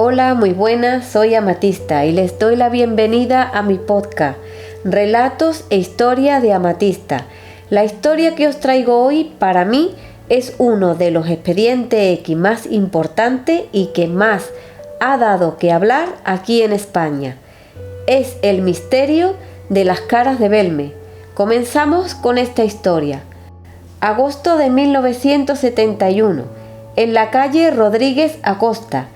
Hola, muy buenas, soy Amatista y les doy la bienvenida a mi podcast, Relatos e Historia de Amatista. La historia que os traigo hoy, para mí, es uno de los expedientes X más importantes y que más ha dado que hablar aquí en España. Es el misterio de las caras de Belme. Comenzamos con esta historia. Agosto de 1971, en la calle Rodríguez Acosta,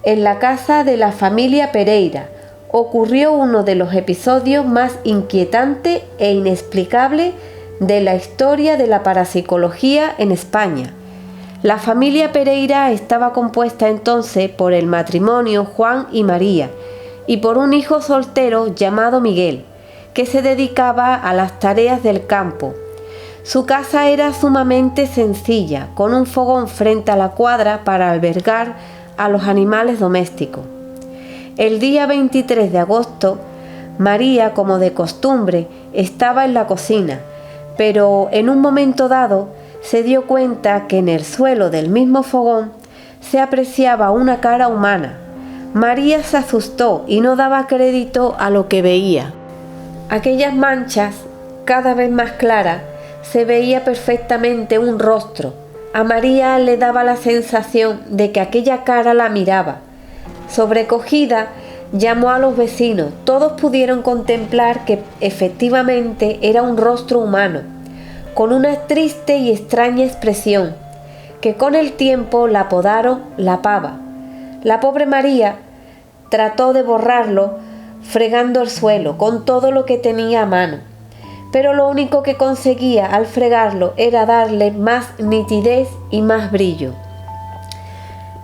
en la casa de la familia Pereira, ocurrió uno de los episodios más inquietantes e inexplicables de la historia de la parapsicología en España. La familia Pereira estaba compuesta entonces por el matrimonio Juan y María y por un hijo soltero llamado Miguel, que se dedicaba a las tareas del campo. Su casa era sumamente sencilla, con un fogón frente a la cuadra para albergar a los animales domésticos. El día 23 de agosto, María, como de costumbre, estaba en la cocina, pero en un momento dado se dio cuenta que en el suelo del mismo fogón se apreciaba una cara humana. María se asustó y no daba crédito a lo que veía. Aquellas manchas, cada vez más claras, se veía perfectamente un rostro. A María le daba la sensación de que aquella cara la miraba. Sobrecogida, llamó a los vecinos. Todos pudieron contemplar que efectivamente era un rostro humano, con una triste y extraña expresión, que con el tiempo la apodaron la pava. La pobre María trató de borrarlo fregando el suelo con todo lo que tenía a mano, pero lo único que conseguía al fregarlo era darle más nitidez y más brillo.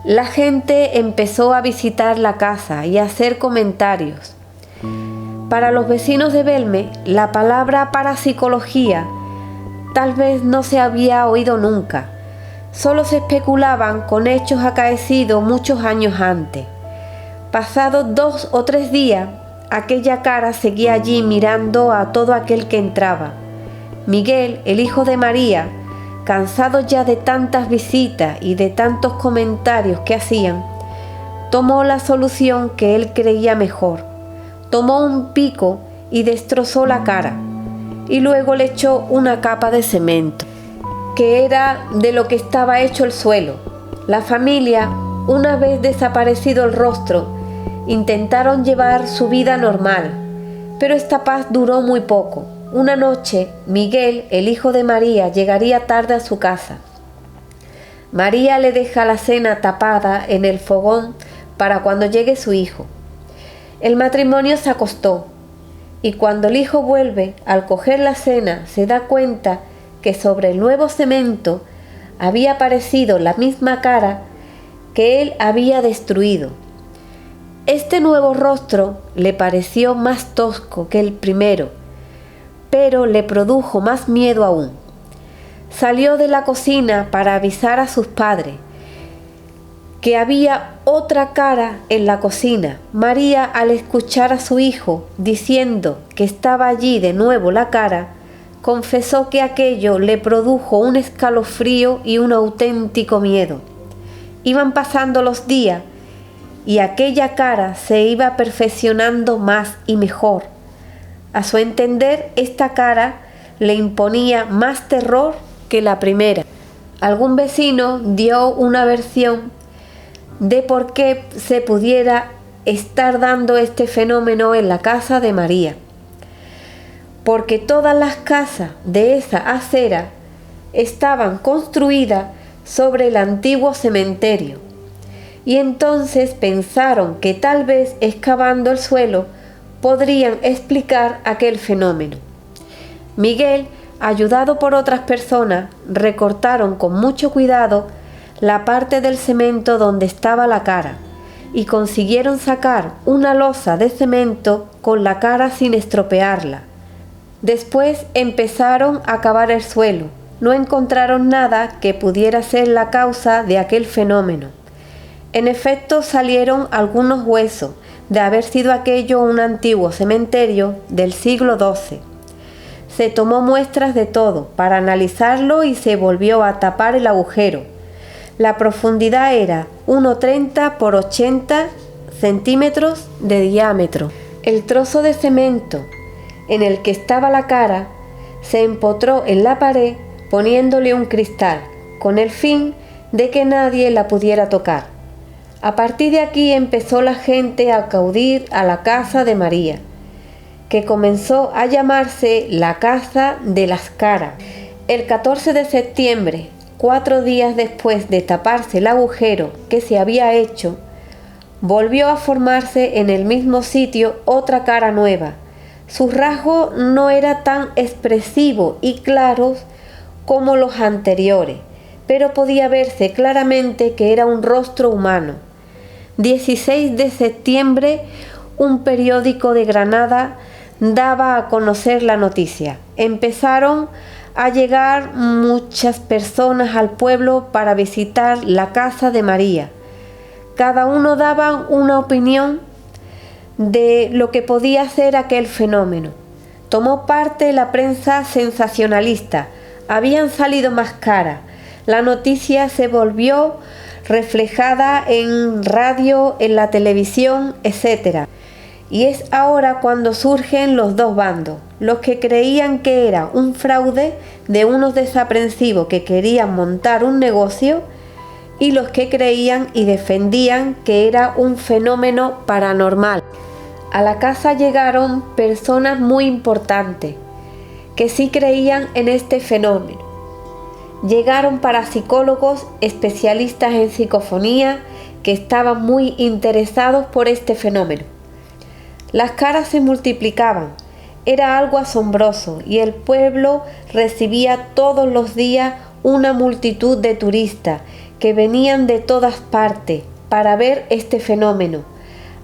La gente empezó a visitar la casa y a hacer comentarios. Para los vecinos de Belme, la palabra parapsicología tal vez no se había oído nunca. Solo se especulaban con hechos acaecidos muchos años antes. Pasados 2 o 3 días, aquella cara seguía allí mirando a todo aquel que entraba. Miguel, el hijo de María, cansado ya de tantas visitas y de tantos comentarios que hacían, tomó la solución que él creía mejor. Tomó un pico y destrozó la cara, y luego le echó una capa de cemento, que era de lo que estaba hecho el suelo. La familia, una vez desaparecido el rostro, intentaron llevar su vida normal, pero esta paz duró muy poco. Una noche, Miguel, el hijo de María, llegaría tarde a su casa. María le deja la cena tapada en el fogón para cuando llegue su hijo. El matrimonio se acostó, y cuando el hijo vuelve, al coger la cena, se da cuenta que sobre el nuevo cemento había aparecido la misma cara que él había destruido. Este nuevo rostro le pareció más tosco que el primero, pero le produjo más miedo aún. Salió de la cocina para avisar a sus padres que había otra cara en la cocina. María, al escuchar a su hijo diciendo que estaba allí de nuevo la cara, confesó que aquello le produjo un escalofrío y un auténtico miedo. Iban pasando los días y aquella cara se iba perfeccionando más y mejor. A su entender, esta cara le imponía más terror que la primera. Algún vecino dio una versión de por qué se pudiera estar dando este fenómeno en la casa de María. Porque todas las casas de esa acera estaban construidas sobre el antiguo cementerio. Y entonces pensaron que tal vez excavando el suelo podrían explicar aquel fenómeno. Miguel, ayudado por otras personas, recortaron con mucho cuidado la parte del cemento donde estaba la cara y consiguieron sacar una losa de cemento con la cara sin estropearla. Después empezaron a cavar el suelo. No encontraron nada que pudiera ser la causa de aquel fenómeno. En efecto, salieron algunos huesos, de haber sido aquello un antiguo cementerio del siglo XII. Se tomó muestras de todo para analizarlo y se volvió a tapar el agujero. La profundidad era 1,30 por 80 centímetros de diámetro. El trozo de cemento en el que estaba la cara se empotró en la pared poniéndole un cristal, con el fin de que nadie la pudiera tocar. A partir de aquí empezó la gente a acudir a la casa de María, que comenzó a llamarse la Casa de las Caras. El 14 de septiembre, 4 días después de taparse el agujero que se había hecho, volvió a formarse en el mismo sitio otra cara nueva. Sus rasgos no eran tan expresivos y claros como los anteriores, pero podía verse claramente que era un rostro humano. 16 de septiembre, un periódico de Granada daba a conocer la noticia. Empezaron a llegar muchas personas al pueblo para visitar la casa de María. Cada uno daba una opinión de lo que podía ser aquel fenómeno. Tomó parte la prensa sensacionalista. Habían salido más caras. La noticia se volvió reflejada en radio, en la televisión, etc. Y es ahora cuando surgen los dos bandos, los que creían que era un fraude de unos desaprensivos que querían montar un negocio y los que creían y defendían que era un fenómeno paranormal. A la casa llegaron personas muy importantes que sí creían en este fenómeno. Llegaron parapsicólogos especialistas en psicofonía que estaban muy interesados por este fenómeno. Las caras se multiplicaban, era algo asombroso y el pueblo recibía todos los días una multitud de turistas que venían de todas partes para ver este fenómeno.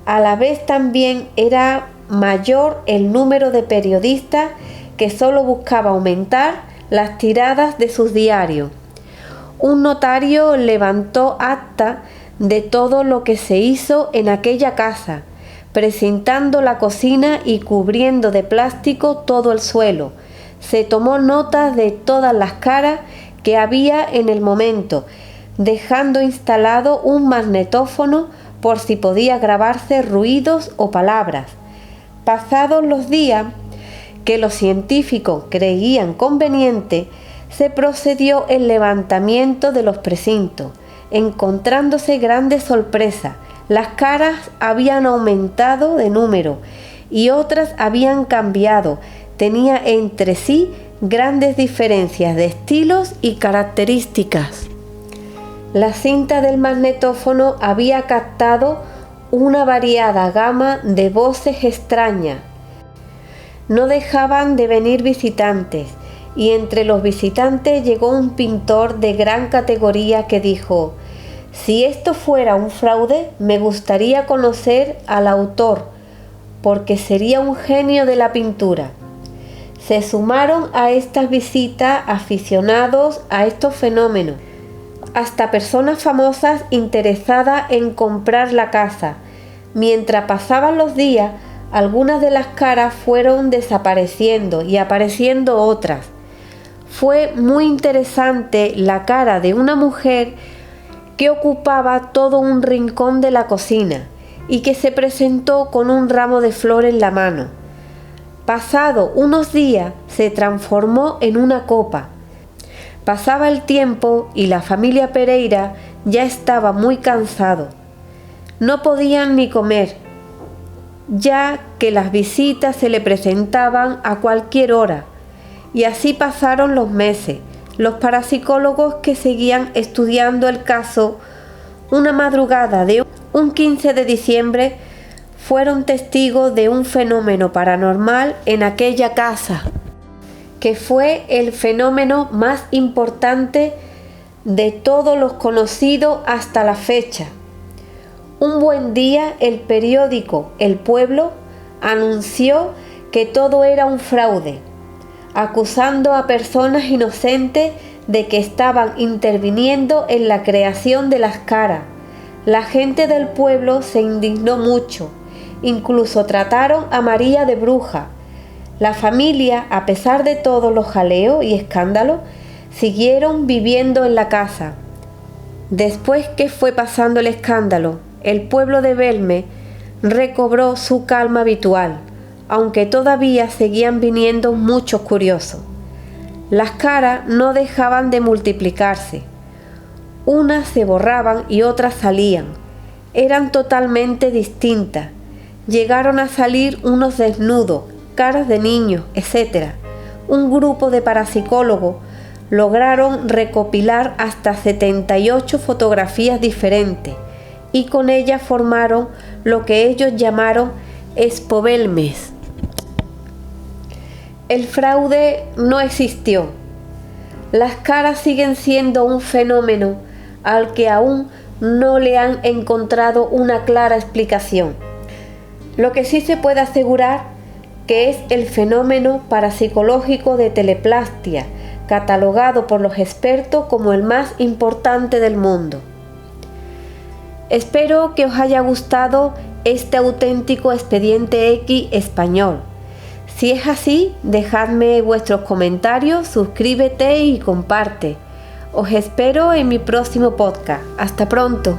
A la vez también era mayor el número de periodistas que solo buscaba aumentar las tiradas de sus diarios. Un notario levantó acta de todo lo que se hizo en aquella casa, presentando la cocina y cubriendo de plástico todo el suelo. Se tomó nota de todas las caras que había en el momento, dejando instalado un magnetófono por si podía grabarse ruidos o palabras. Pasados los días que los científicos creían conveniente, se procedió el levantamiento de los precintos, encontrándose grandes sorpresas. Las caras habían aumentado de número y otras habían cambiado. Tenía entre sí grandes diferencias de estilos y características. La cinta del magnetófono había captado una variada gama de voces extrañas. No dejaban de venir visitantes, y entre los visitantes llegó un pintor de gran categoría que dijo: «Si esto fuera un fraude, me gustaría conocer al autor, porque sería un genio de la pintura». Se sumaron a estas visitas aficionados a estos fenómenos, hasta personas famosas interesadas en comprar la casa. Mientras pasaban los días, algunas de las caras fueron desapareciendo y apareciendo otras. Fue muy interesante la cara de una mujer que ocupaba todo un rincón de la cocina y que se presentó con un ramo de flores en la mano. Pasado unos días se transformó en una copa. Pasaba el tiempo y la familia Pereira ya estaba muy cansado. No podían ni comer, ya que las visitas se le presentaban a cualquier hora. Y así pasaron los meses. Los parapsicólogos que seguían estudiando el caso, una madrugada de un 15 de diciembre, fueron testigos de un fenómeno paranormal en aquella casa, que fue el fenómeno más importante de todos los conocidos hasta la fecha. Un buen día, el periódico El Pueblo anunció que todo era un fraude, acusando a personas inocentes de que estaban interviniendo en la creación de las caras. La gente del pueblo se indignó mucho, incluso trataron a María de bruja. La familia, a pesar de todos los jaleos y escándalos, siguieron viviendo en la casa. Después que fue pasando el escándalo, el pueblo de Belme recobró su calma habitual, aunque todavía seguían viniendo muchos curiosos. Las caras no dejaban de multiplicarse. Unas se borraban y otras salían. Eran totalmente distintas. Llegaron a salir unos desnudos, caras de niños, etc. Un grupo de parapsicólogos lograron recopilar hasta 78 fotografías diferentes y con ellas formaron lo que ellos llamaron espobelmes. El fraude no existió. Las caras siguen siendo un fenómeno al que aún no le han encontrado una clara explicación. Lo que sí se puede asegurar que es el fenómeno parapsicológico de teleplastia, catalogado por los expertos como el más importante del mundo. Espero que os haya gustado este auténtico Expediente X español. Si es así, dejadme vuestros comentarios, suscríbete y comparte. Os espero en mi próximo podcast. Hasta pronto.